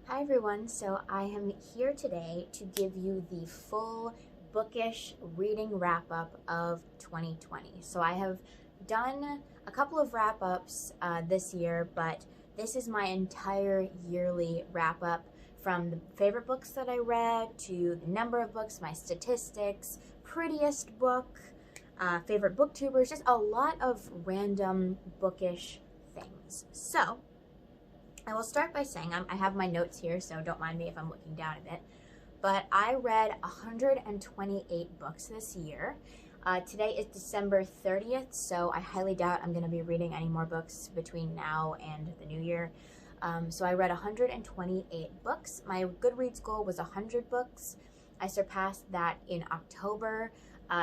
Hi everyone, so I am here today to give you the full bookish reading wrap-up of 2020. So I have done a couple of wrap-ups this year, but this is my entire yearly wrap-up from the favorite books that I read to the number of books, my statistics, prettiest book, favorite booktubers, just a lot of random bookish things. So I will start by saying I have my notes here, so don't mind me if I'm looking down a bit. But I read 128 books this year. Today is December 30th, so I highly doubt I'm going to be reading any more books between now and the new year. So I read 128 books. My Goodreads goal was 100 books. I surpassed that in October.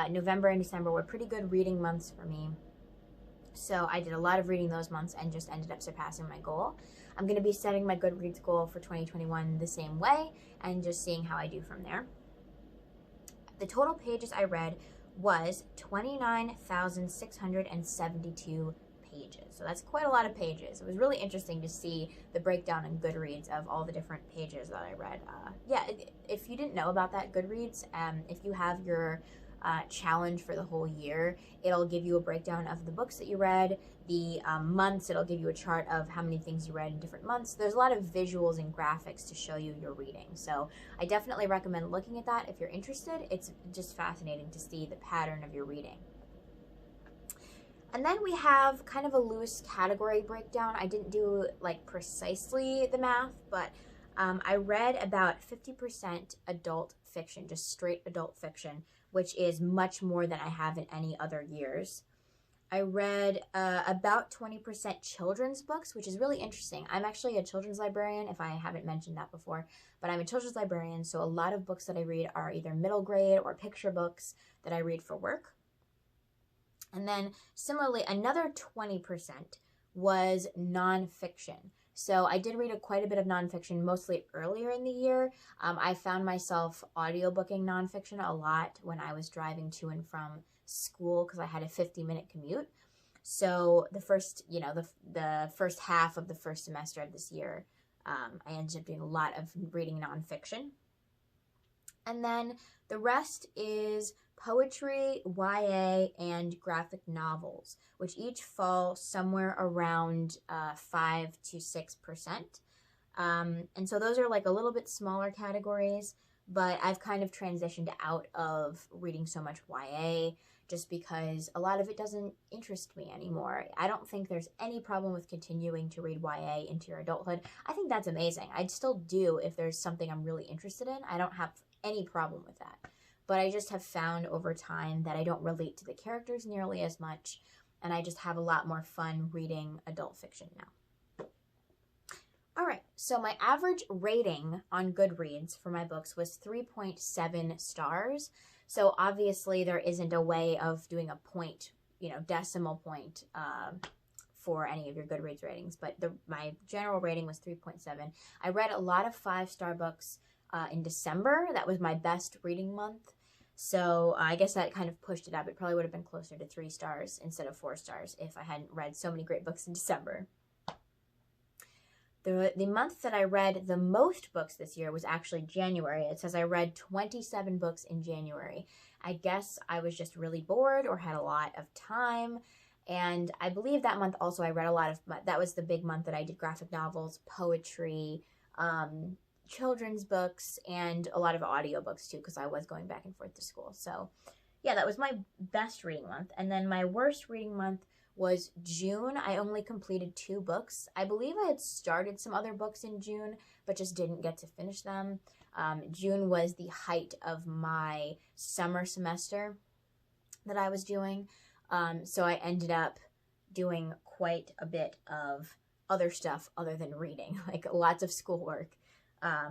November and December were pretty good reading months for me. So I did a lot of reading those months and just ended up surpassing my goal. I'm going to be setting my Goodreads goal for 2021 the same way and just seeing how I do from there. The total pages I read was 29,672 pages. So that's quite a lot of pages. It was really interesting to see the breakdown in Goodreads of all the different pages that I read. If you didn't know about that, Goodreads, if you have your challenge for the whole year, it'll give you a breakdown of the books that you read, the months. It'll give you a chart of how many things you read in different months. There's a lot of visuals and graphics to show you your reading, so I definitely recommend looking at that if you're interested. It's just fascinating to see the pattern of your reading. And then we have kind of a loose category breakdown. I didn't do like precisely the math, but I read about 50% adult fiction, just straight adult fiction, which is much more than I have in any other years. I read about 20% children's books, which is really interesting. I'm actually a children's librarian, if I haven't mentioned that before, but I'm a children's librarian, so a lot of books that I read are either middle grade or picture books that I read for work. And then similarly, another 20% was nonfiction. So I did read quite a bit of nonfiction, mostly earlier in the year. I found myself audiobooking nonfiction a lot when I was driving to and from school because I had a 50-minute commute. So the first, the first half of the first semester of this year, I ended up doing a lot of reading nonfiction. And then the rest is poetry, YA, and graphic novels, which each fall somewhere around 5 to 6%. And so those are like a little bit smaller categories, but I've kind of transitioned out of reading so much YA just because a lot of it doesn't interest me anymore. I don't think there's any problem with continuing to read YA into your adulthood. I think that's amazing. I'd still do if there's something I'm really interested in. I don't have any problem with that. But I just have found over time that I don't relate to the characters nearly as much, and I just have a lot more fun reading adult fiction now. All right, so my average rating on Goodreads for my books was 3.7 stars. So obviously there isn't a way of doing a point, decimal point for any of your Goodreads ratings, but my general rating was 3.7. I read a lot of 5-star books in December. That was my best reading month. So I guess that kind of pushed it up. It probably would have been closer to 3 stars instead of 4 stars if I hadn't read so many great books in December. The month that I read the most books this year was actually January. It says I read 27 books in January. I guess I was just really bored or had a lot of time. And I believe that month also I read a lot of, that was the big month that I did graphic novels, poetry, children's books, and a lot of audiobooks too, because I was going back and forth to school. So yeah, that was my best reading month. And then my worst reading month was June. I only completed 2 books. I believe I had started some other books in June, but just didn't get to finish them. June was the height of my summer semester that I was doing. So I ended up doing quite a bit of other stuff other than reading, like lots of schoolwork.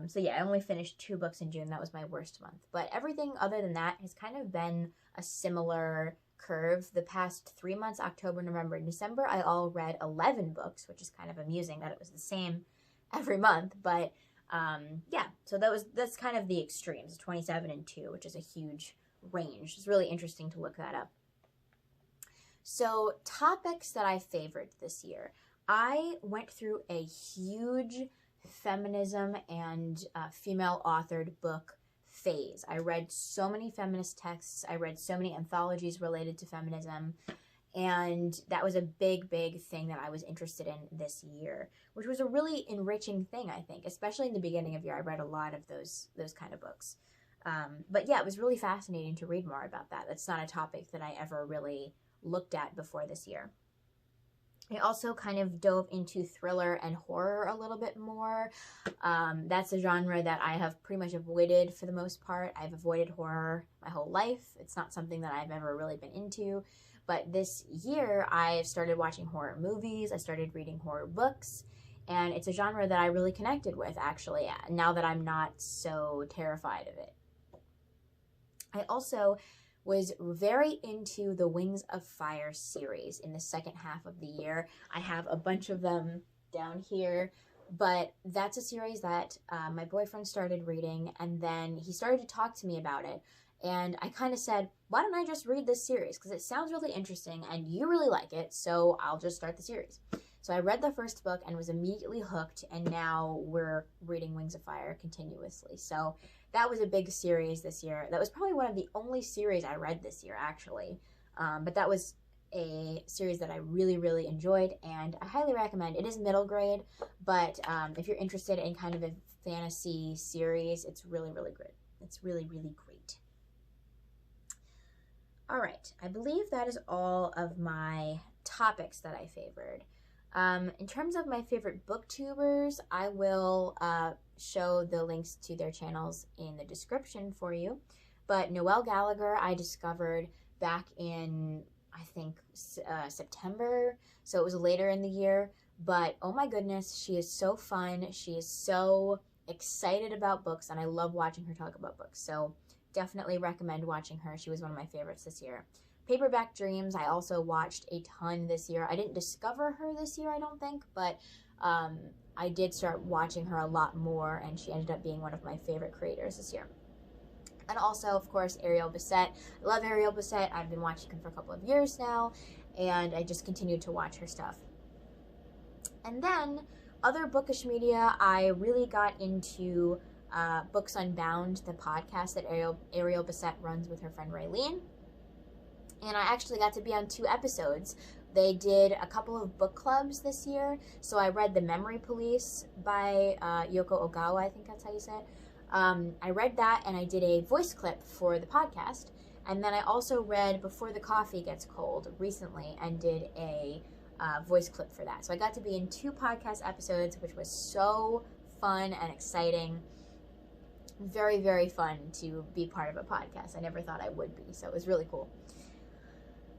So yeah, I only finished 2 books in June. That was my worst month. But everything other than that has kind of been a similar curve. The past 3 months, October, November, and December, I all read 11 books, which is kind of amusing that it was the same every month. But yeah, so that's kind of the extremes, 27 and 2, which is a huge range. It's really interesting to look that up. So topics that I favored this year. I went through a huge feminism and female authored book phase. I read so many feminist texts. I read so many anthologies related to feminism. And that was a big, big thing that I was interested in this year, which was a really enriching thing, I think, especially in the beginning of the year. I read a lot of those kind of books. But yeah, it was really fascinating to read more about that. That's not a topic that I ever really looked at before this year. I also kind of dove into thriller and horror a little bit more. That's a genre that I have pretty much avoided for the most part. I've avoided horror my whole life. It's not something that I've ever really been into. But this year, I've started watching horror movies. I started reading horror books. And it's a genre that I really connected with, actually, now that I'm not so terrified of it. I also was very into the Wings of Fire series in the second half of the year. I have a bunch of them down here, but that's a series that my boyfriend started reading, and then he started to talk to me about it. And I kind of said, why don't I just read this series? Because it sounds really interesting and you really like it, so I'll just start the series. So I read the first book and was immediately hooked, and now we're reading Wings of Fire continuously. So that was a big series this year. That was probably one of the only series I read this year, actually. But that was a series that I really, really enjoyed, and I highly recommend. It is middle grade, but if you're interested in kind of a fantasy series, it's really, really good. It's really, really great. All right, I believe that is all of my topics that I favored. In terms of my favorite booktubers, I will show the links to their channels in the description for you. But Noelle Gallagher I discovered back in, I think, September, so it was later in the year. But oh my goodness, she is so fun. She is so excited about books, and I love watching her talk about books. So definitely recommend watching her. She was one of my favorites this year. Paperback Dreams, I also watched a ton this year. I didn't discover her this year, I don't think, but I did start watching her a lot more, and she ended up being one of my favorite creators this year. And also, of course, Ariel Bissett. I love Ariel Bissett. I've been watching her for a couple of years now, and I just continued to watch her stuff. And then, other bookish media, I really got into Books Unbound, the podcast that Ariel Bissett runs with her friend Raylene. And I actually got to be on 2 episodes. They did a couple of book clubs this year. So I read The Memory Police by Yoko Ogawa, I think that's how you say it. I read that, and I did a voice clip for the podcast. And then I also read Before the Coffee Gets Cold recently and did a voice clip for that. So I got to be in 2 podcast episodes, which was so fun and exciting. Very, very fun to be part of a podcast. I never thought I would be, so it was really cool.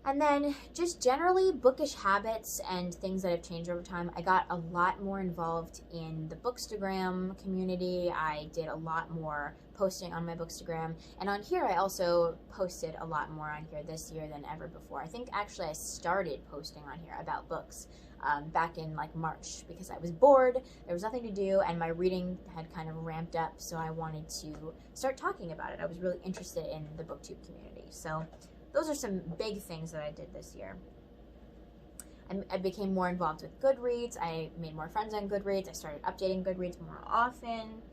And then just generally bookish habits and things that have changed over time. I got a lot more involved in the Bookstagram community. I did a lot more posting on my Bookstagram. And on here, I also posted a lot more on here this year than ever before. I think actually I started posting on here about books back in like March because I was bored, there was nothing to do, and my reading had kind of ramped up, so I wanted to start talking about it. I was really interested in the booktube community. So those are some big things that I did this year. I became more involved with Goodreads. I made more friends on Goodreads. I started updating Goodreads more often.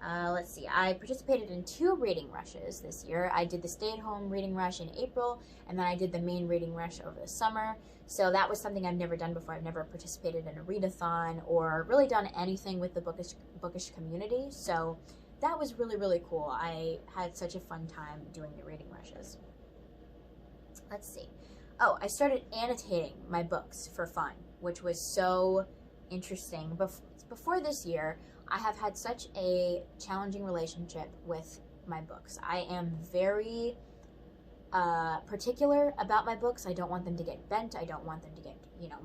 Let's see, I participated in 2 reading rushes this year. I did the stay-at-home reading rush in April, and then I did the main reading rush over the summer. So that was something I've never done before. I've never participated in a readathon or really done anything with the bookish community. So that was really, really cool. I had such a fun time doing the reading rushes. Let's see. Oh, I started annotating my books for fun, which was so interesting. Before this year, I have had such a challenging relationship with my books. I am very particular about my books. I don't want them to get bent. I don't want them to get,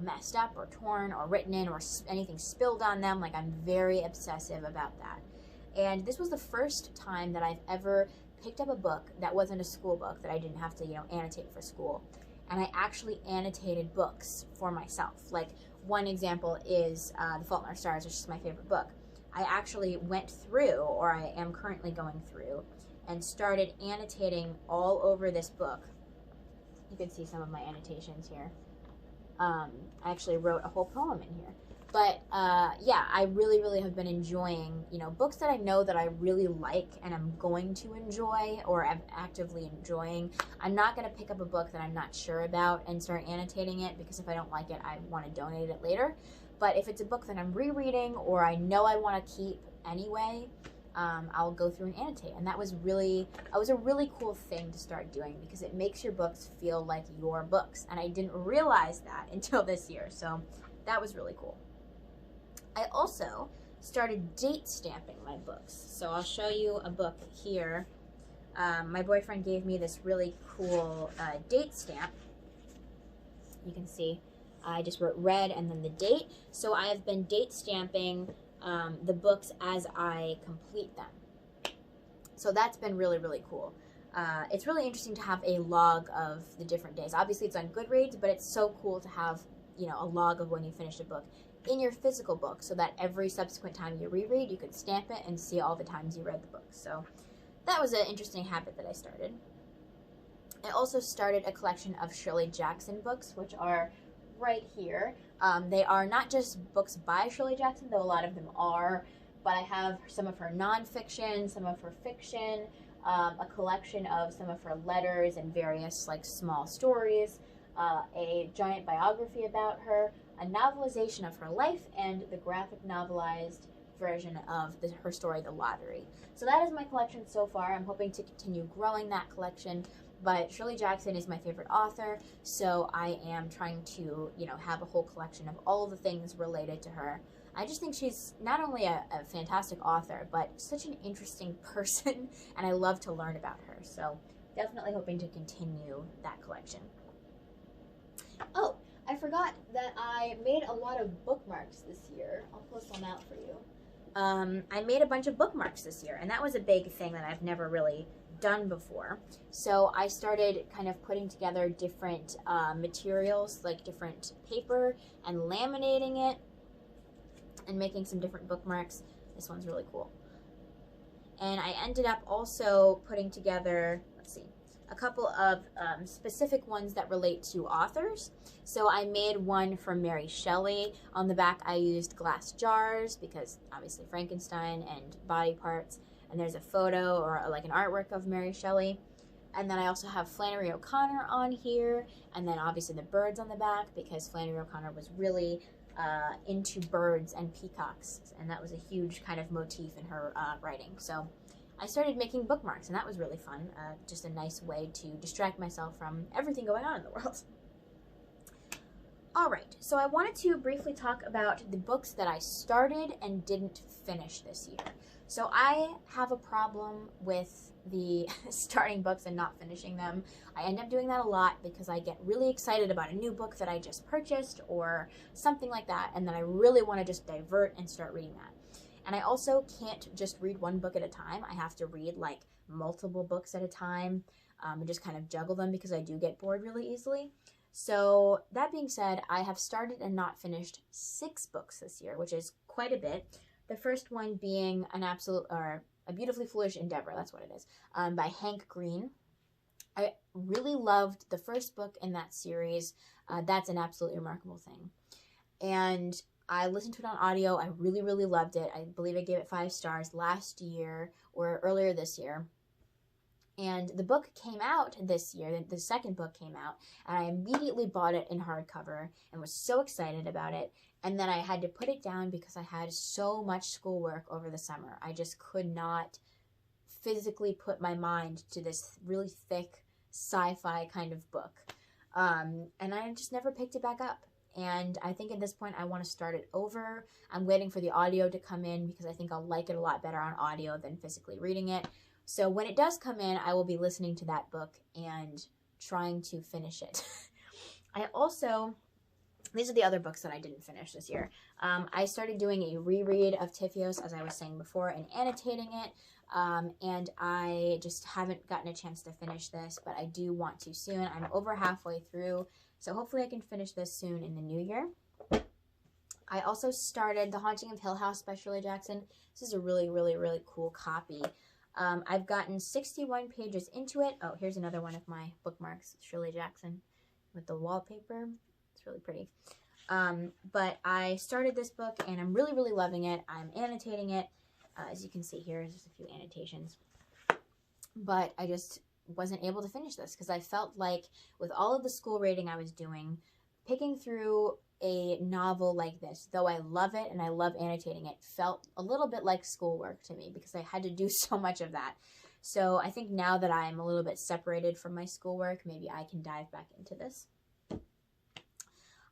messed up or torn or written in or anything spilled on them. Like, I'm very obsessive about that. And this was the first time that I've ever picked up a book that wasn't a school book that I didn't have to, annotate for school. And I actually annotated books for myself. Like, one example is The Fault in Our Stars, which is my favorite book. I actually went through, or I am currently going through, and started annotating all over this book. You can see some of my annotations here. I actually wrote a whole poem in here. But yeah, I really have been enjoying, you know, books that I know that I really like and I'm going to enjoy or I'm actively enjoying. I'm not going to pick up a book that I'm not sure about and start annotating it, because if I don't like it, I want to donate it later. But if it's a book that I'm rereading or I know I want to keep anyway, I'll go through and annotate. And that was a really cool thing to start doing, because it makes your books feel like your books. And I didn't realize that until this year. So that was really cool. I also started date stamping my books. So I'll show you a book here. My boyfriend gave me this really cool date stamp. You can see I just wrote red and then the date. So I have been date stamping the books as I complete them. So that's been really cool. It's really interesting to have a log of the different days. Obviously it's on Goodreads, but it's so cool to have, you know, a log of when you finish a book in your physical book, so that every subsequent time you reread, you could stamp it and see all the times you read the book. So that was an interesting habit that I started. I also started a collection of Shirley Jackson books, which are right here. They are not just books by Shirley Jackson, though a lot of them are, but I have some of her nonfiction, some of her fiction, a collection of some of her letters and various like small stories, a giant biography about her, a novelization of her life, and the graphic novelized version of her story, The Lottery. So that is my collection so far. I'm hoping to continue growing that collection, but Shirley Jackson is my favorite author, so I am trying to, you know, have a whole collection of all the things related to her. I just think she's not only a fantastic author, but such an interesting person, and I love to learn about her. So definitely hoping to continue that collection. Oh, I forgot that I made a lot of bookmarks this year. I'll post them out for you. I made a bunch of bookmarks this year, and that was a big thing that I've never really done before. So I started kind of putting together different materials, like different paper, and laminating it and making some different bookmarks. This one's really cool. And I ended up also putting together, let's see, a couple of specific ones that relate to authors. So I made one for Mary Shelley. On the back I used glass jars, because obviously Frankenstein and body parts, and there's a photo or like an artwork of Mary Shelley. And then I also have Flannery O'Connor on here, and then obviously the birds on the back, because Flannery O'Connor was really into birds and peacocks, and that was a huge kind of motif in her writing. So I started making bookmarks, and that was really fun. Just a nice way to distract myself from everything going on in the world. Alright, so I wanted to briefly talk about the books that I started and didn't finish this year. So I have a problem with the starting books and not finishing them. I end up doing that a lot because I get really excited about a new book that I just purchased or something like that, and then I really want to just divert and start reading that. And I also can't just read one book at a time. I have to read like multiple books at a time and just kind of juggle them, because I do get bored really easily. So that being said, I have started and not finished 6 books this year, which is quite a bit. The first one being A Beautifully Foolish Endeavor, that's what it is, by Hank Green. I really loved the first book in that series. That's an absolutely remarkable thing. And I listened to it on audio. I really loved it. I believe I gave it 5 stars last year or earlier this year. And the book came out this year, the second book came out, and I immediately bought it in hardcover and was so excited about it. And then I had to put it down because I had so much schoolwork over the summer. I just could not physically put my mind to this really thick sci-fi kind of book. And I just never picked it back up. And I think at this point I want to start it over. I'm waiting for the audio to come in because I think I'll like it a lot better on audio than physically reading it. So when it does come in, I will be listening to that book and trying to finish it. I also, these are the other books that I didn't finish this year. I started doing a reread of Tifios, as I was saying before, and annotating it. And I just haven't gotten a chance to finish this, but I do want to soon. I'm over halfway through, so hopefully I can finish this soon in the new year. I also started The Haunting of Hill House by Shirley Jackson. This is a really cool copy. I've gotten 61 pages into it. Oh, here's another one of my bookmarks, Shirley Jackson, with the wallpaper. It's really pretty. But I started this book and I'm really, really loving it. I'm annotating it. As you can see here, there's just a few annotations. But I just wasn't able to finish this because I felt like with all of the school reading I was doing, picking through a novel like this, though I love it and I love annotating it, felt a little bit like schoolwork to me because I had to do so much of that. So I think now that I'm a little bit separated from my schoolwork, maybe I can dive back into this.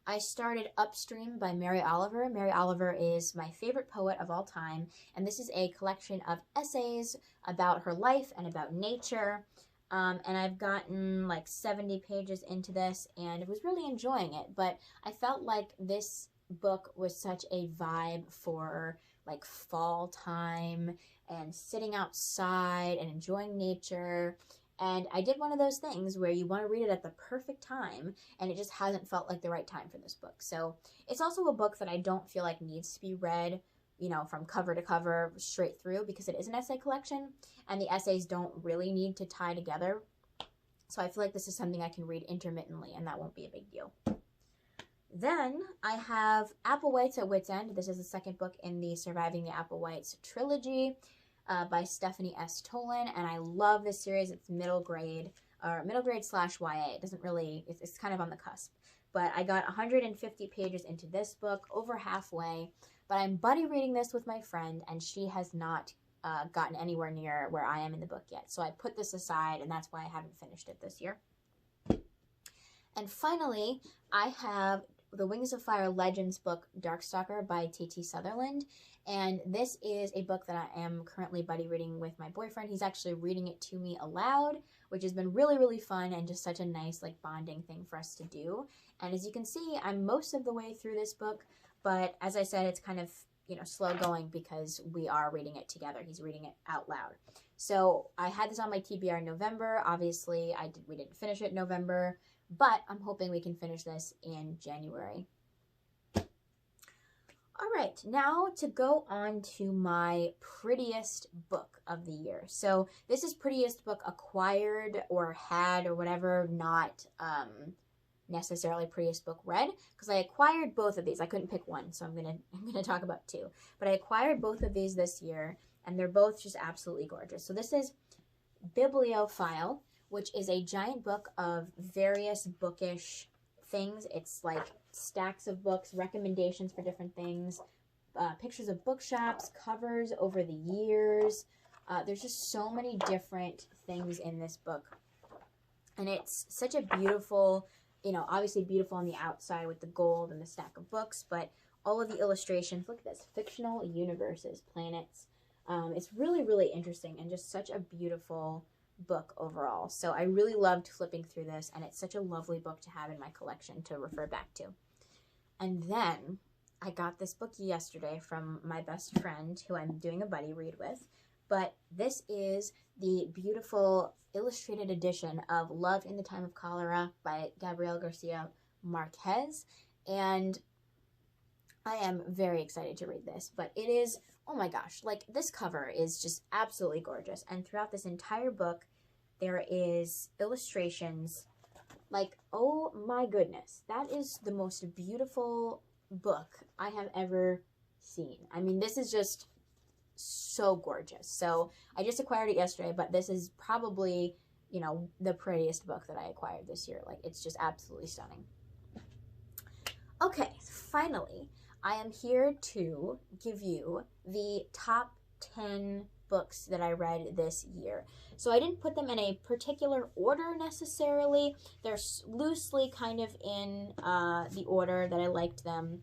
I started Upstream by Mary Oliver. Mary Oliver is my favorite poet of all time, and this is a collection of essays about her life and about nature. And I've gotten like 70 pages into this and was really enjoying it, but I felt like this book was such a vibe for like fall time and sitting outside and enjoying nature. And I did one of those things where you want to read it at the perfect time, and it just hasn't felt like the right time for this book. So it's also a book that I don't feel like needs to be read, you know, from cover to cover straight through because it is an essay collection, and the essays don't really need to tie together. So I feel like this is something I can read intermittently, and that won't be a big deal. Then I have Applewhites at Wit's End. This is the second book in the Surviving the Applewhites trilogy. By Stephanie S. Tolan, and I love this series. It's middle grade / YA. It doesn't really, it's kind of on the cusp. But I got 150 pages into this book, over halfway, but I'm buddy reading this with my friend, and she has not gotten anywhere near where I am in the book yet. So I put this aside, and that's why I haven't finished it this year. And finally, I have the Wings of Fire Legends book, Darkstalker by T.T. Sutherland. And this is a book that I am currently buddy reading with my boyfriend. He's actually reading it to me aloud, which has been really, really fun and just such a nice like bonding thing for us to do. And as you can see, I'm most of the way through this book, but as I said, it's kind of, you know, slow going because we are reading it together. He's reading it out loud. So I had this on my TBR in November. Obviously, we didn't finish it in November, but I'm hoping we can finish this in January. All right, now to go on to my prettiest book of the year. So this is prettiest book acquired or had or whatever, not necessarily prettiest book read, because I acquired both of these. I couldn't pick one, so I'm gonna talk about two. But I acquired both of these this year, and they're both just absolutely gorgeous. So this is Bibliophile, which is a giant book of various bookish things. It's like stacks of books, recommendations for different things, pictures of bookshops, covers over the years. There's just so many different things in this book. And it's such a beautiful, you know, obviously beautiful on the outside with the gold and the stack of books, but all of the illustrations, look at this, fictional universes, planets. It's really, really interesting and just such a beautiful book overall. So I really loved flipping through this, and it's such a lovely book to have in my collection to refer back to. And then I got this book yesterday from my best friend who I'm doing a buddy read with, but this is the beautiful illustrated edition of Love in the Time of Cholera by Gabriel Garcia Marquez, and I am very excited to read this, but it is, oh my gosh, like this cover is just absolutely gorgeous, and throughout this entire book there is illustrations. Like, oh my goodness, that is the most beautiful book I have ever seen. I mean, this is just so gorgeous. So I just acquired it yesterday, but this is probably, you know, the prettiest book that I acquired this year. Like, it's just absolutely stunning. Okay, finally, I am here to give you the top 10 books that I read this year. So I didn't put them in a particular order necessarily. They're loosely kind of in the order that I liked them.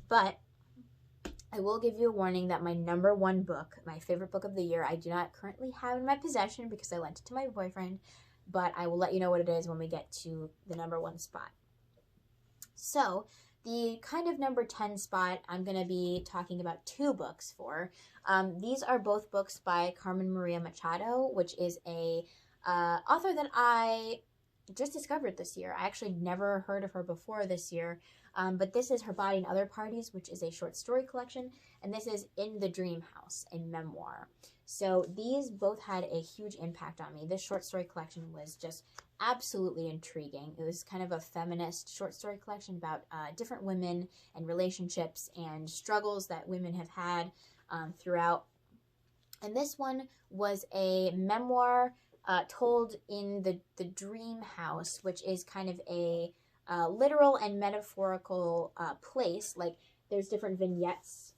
But I will give you a warning that my number one book, my favorite book of the year, I do not currently have in my possession because I lent it to my boyfriend. But I will let you know what it is when we get to the number one spot. So the kind of number 10 spot, I'm going to be talking about two books for. These are both books by Carmen Maria Machado, which is a author that I just discovered this year. I actually never heard of her before this year. But this is Her Body and Other Parties, which is a short story collection, and this is In the Dream House, a memoir. So these both had a huge impact on me. This short story collection was just absolutely intriguing. It was kind of a feminist short story collection about different women and relationships and struggles that women have had throughout. And this one was a memoir told in the dream house, which is kind of a literal and metaphorical place. Like, there's different vignettes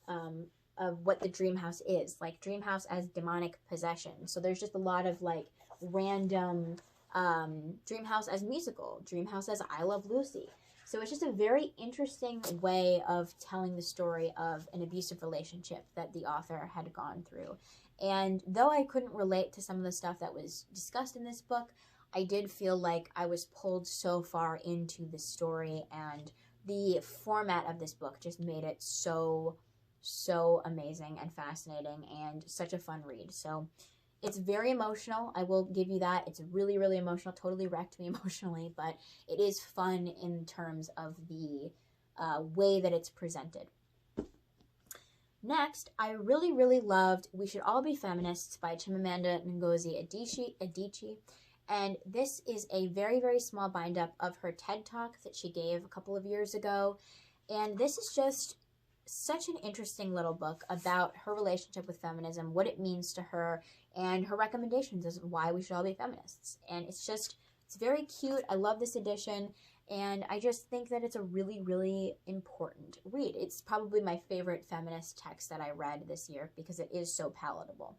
of what the dream house is, like dream house as demonic possession. So there's just a lot of like random dream house as musical, dream house as I Love Lucy. So it's just a very interesting way of telling the story of an abusive relationship that the author had gone through. And though I couldn't relate to some of the stuff that was discussed in this book, I did feel like I was pulled so far into the story, and the format of this book just made it so amazing and fascinating and such a fun read. So it's very emotional, I will give you that. It's really, really emotional, totally wrecked me emotionally, but it is fun in terms of the way that it's presented. Next, I really, really loved We Should All Be Feminists by Chimamanda Ngozi Adichie. And this is a very, very small bind-up of her TED Talk that she gave a couple of years ago. And this is just such an interesting little book about her relationship with feminism, what it means to her, and her recommendations as why we should all be feminists. And it's very cute. I love this edition, and I just think that it's a really, really important read. It's probably my favorite feminist text that I read this year because it is so palatable.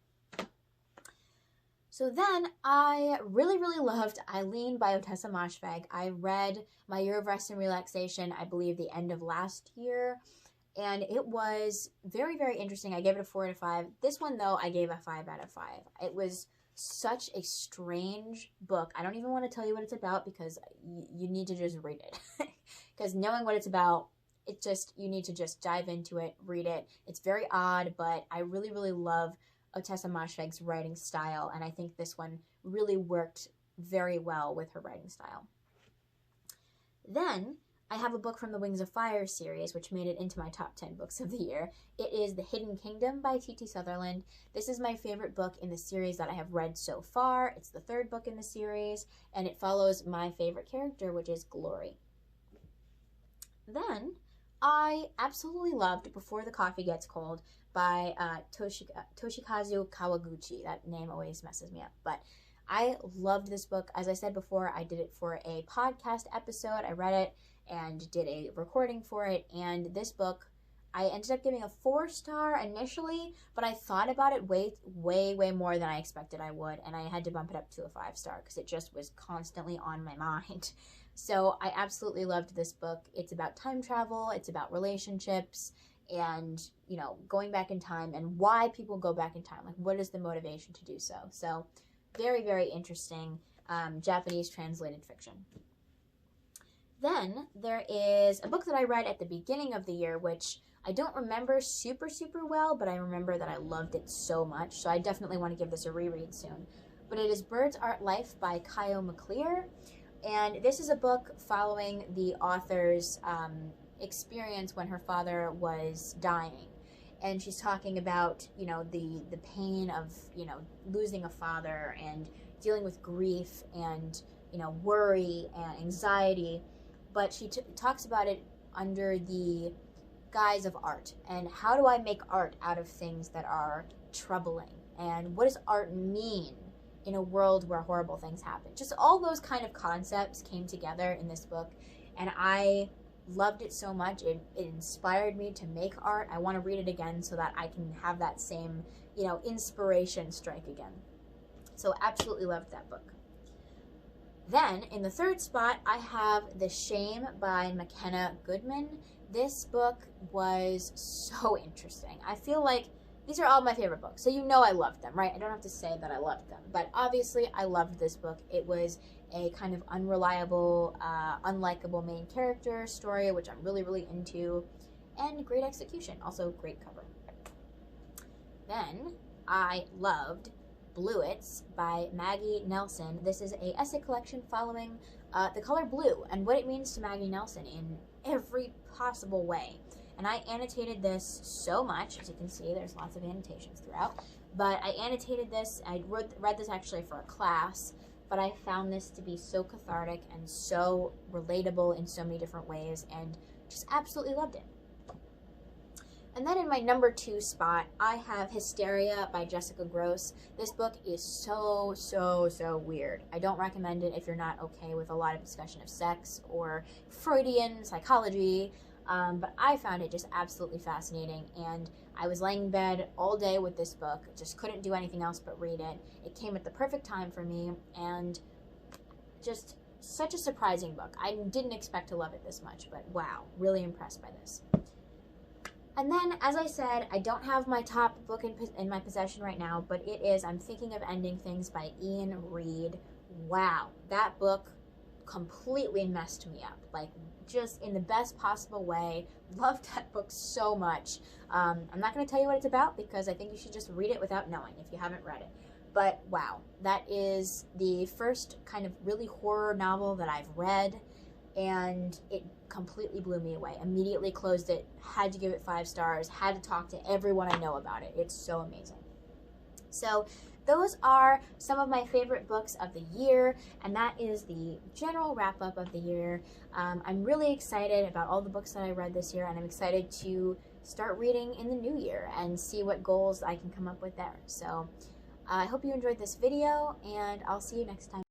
So then I really, really loved Eileen by Ottessa Moshfegh. I read My Year of Rest and Relaxation, I believe, the end of last year, and it was very, very interesting. I gave it a 4 out of 5. This one, though, I gave a 5 out of 5. It was such a strange book. I don't even want to tell you what it's about because you need to just read it. Because knowing what it's about, you need to just dive into it, read it. It's very odd, but I really, really love Ottessa Moshfegh's writing style, and I think this one really worked very well with her writing style. Then I have a book from the Wings of Fire series, which made it into my top 10 books of the year. It is The Hidden Kingdom by T.T. Sutherland. This is my favorite book in the series that I have read so far. It's the third book in the series, and it follows my favorite character, which is Glory. Then I absolutely loved Before the Coffee Gets Cold by Toshikazu Kawaguchi. That name always messes me up, but I loved this book. As I said before, I did it for a podcast episode. I read it and did a recording for it, and this book I ended up giving a 4-star initially, but I thought about it way more than I expected I would, and I had to bump it up to a 5-star because it just was constantly on my mind. So I absolutely loved this book. It's about time travel, it's about relationships, and, you know, going back in time and why people go back in time. Like, what is the motivation to do so? So very, very interesting Japanese translated fiction. Then there is a book that I read at the beginning of the year, which I don't remember super well, but I remember that I loved it so much, so I definitely want to give this a reread soon. But it is Birds Art Life by Kyle McClear, and this is a book following the author's experience when her father was dying. And she's talking about, you know, the pain of, you know, losing a father and dealing with grief and, you know, worry and anxiety. But she talks about it under the guise of art. And how do I make art out of things that are troubling? And what does art mean in a world where horrible things happen? Just all those kind of concepts came together in this book. And I loved it so much. It inspired me to make art. I want to read it again so that I can have that same, you know, inspiration strike again. So absolutely loved that book. Then, in the third spot, I have The Shame by McKenna Goodman. This book was so interesting. I feel like these are all my favorite books, so you know I loved them, right? I don't have to say that I loved them, but obviously I loved this book. It was a kind of unreliable, unlikable main character story, which I'm really, really into, and great execution, also great cover. Then, I loved Bluets by Maggie Nelson. This is a essay collection following the color blue and what it means to Maggie Nelson in every possible way. And I annotated this so much, as you can see, there's lots of annotations throughout, but I annotated this, I read this actually for a class, but I found this to be so cathartic and so relatable in so many different ways, and just absolutely loved it. And then in my number 2 spot, I have Hysteria by Jessica Gross. This book is so weird. I don't recommend it if you're not okay with a lot of discussion of sex or Freudian psychology, but I found it just absolutely fascinating, and I was laying in bed all day with this book, just couldn't do anything else but read it. It came at the perfect time for me, and just such a surprising book. I didn't expect to love it this much, but wow, really impressed by this. And then, as I said, I don't have my top book in my possession right now, but it is I'm Thinking of Ending Things by Ian Reid. Wow, that book completely messed me up, like just in the best possible way. Loved that book so much. I'm not going to tell you what it's about because I think you should just read it without knowing if you haven't read it. But wow, that is the first kind of really horror novel that I've read, and it completely blew me away. Immediately closed it, had to give it 5 stars, had to talk to everyone I know about it. It's so amazing. So those are some of my favorite books of the year, and that is the general wrap-up of the year. I'm really excited about all the books that I read this year, and I'm excited to start reading in the new year and see what goals I can come up with there. So I hope you enjoyed this video, and I'll see you next time.